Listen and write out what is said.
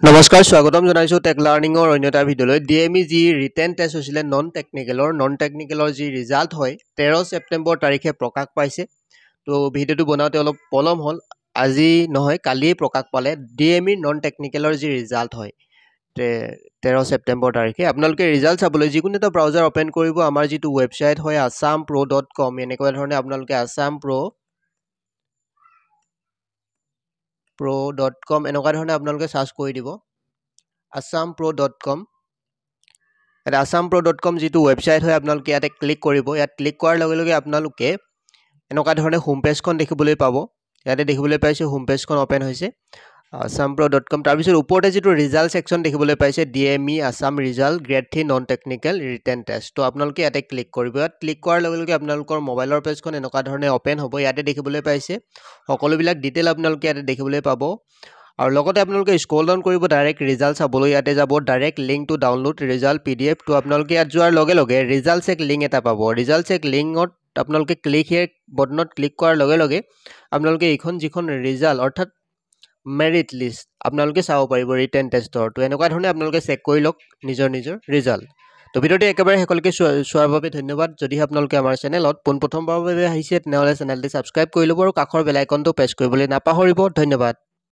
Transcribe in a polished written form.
নমস্কাৰ স্বাগতম জনাইছো টেক লাৰ্ণিঙৰ অন্য এটা ভিডিঅ'লৈ ডিএমই যি ৰিটেন টেষ্ট হৈছিলে নন টেকনিকেলৰ যি ৰিজাল্ট হয় 13 ছেপ্টেম্বৰ তাৰিখে প্ৰকাশ পাইছে তো ভিডিঅ'টো বনাওঁতে অলপ পলম হ'ল আজি নহয় কালিয়ে প্ৰকাশ পালে ডিএমই নন টেকনিকেলৰ যি ৰিজাল্ট হয় 13 ছেপ্টেম্বৰ তাৰিখে আপোনালোকে ৰিজাল্ট চাবলৈ যিকোনো এটা ব্ৰাউজাৰ ওপেন কৰিব আমাৰ যিটো ৱেবছাইট হয় assampro.com এনেকুৱা ধৰণে আপোনালোকে assampro.com এনেকুৱা ধৰণে আপোনালোকে সাৰ্চ কৰি দিব assampro.com এটা assampro.com যিটো ৱেবছাইট হয় আপোনালোকে ইয়াতে ক্লিক কৰিব ইয়াত ক্লিক কৰাৰ লগে লগে আপোনালোকে এনেকুৱা ধৰণে হোম পেজখন দেখিবলৈ পাব ইয়াতে দেখিবলৈ পাইছে হোম পেজখন ওপেন হৈছে assampro.com তাৰ পিছত ওপৰতে যিটো ৰিজাল্ট সেকশন দেখিবলৈ পাইছে DME Assam result grade 3 non technical written test তো আপোনালোকে ইয়াতে ক্লিক কৰিব ইয়াত ক্লিক কৰাৰ লগে লগে আপোনালোকৰ মোবাইলৰ পেজখন এনেকুৱা ধৰণে ওপেন হ'ব ইয়াতে দেখিবলৈ পাইছে সকলোবিলাক ডিটেইল আপোনালোকে ইয়াতে দেখিবলৈ পাব আৰু লগতে আপোনালোকে স্ক্ৰল ডাউন কৰিব ডাইৰেক্ট ৰিজাল্ট চাবলৈ ইয়াতে যাব direct link to download result PDF তো আপোনালোকে ইয়াত যোৱাৰ লগে লগে ৰিজাল্ট চেক লিংক এটা পাব ৰিজাল্ট চেক লিংকত আপোনালোকে ক্লিক হিয়াৰ বটনত ক্লিক কৰাৰ লগে লগে আপোনালোকে এইখন যিখন ৰিজাল্ট অৰ্থাৎ মেৰিট লিষ্ট আপোনালোকে চাব পাৰিব ৰিটেন টেষ্টৰ তো এনেকুৱা ধৰণে আপোনালোকে চেক কৰি লওক নিজৰ ৰিজাল্ট তো ভিডিঅ'টো একেবাৰে সকলোকে চোৱাৰ বাবে ধন্যবাদ যদি আপোনালোকে আমাৰ চেনেলত পোনপ্ৰথমবাৰৰ বাবে আহিছে তেনেহলে চেনেলটো সাবস্ক্ৰাইব কৰি ল'ব আৰু কাষৰ বেল আইকনটো প্ৰেছ কৰিবলৈ নাপাহৰিব ধন্যবাদ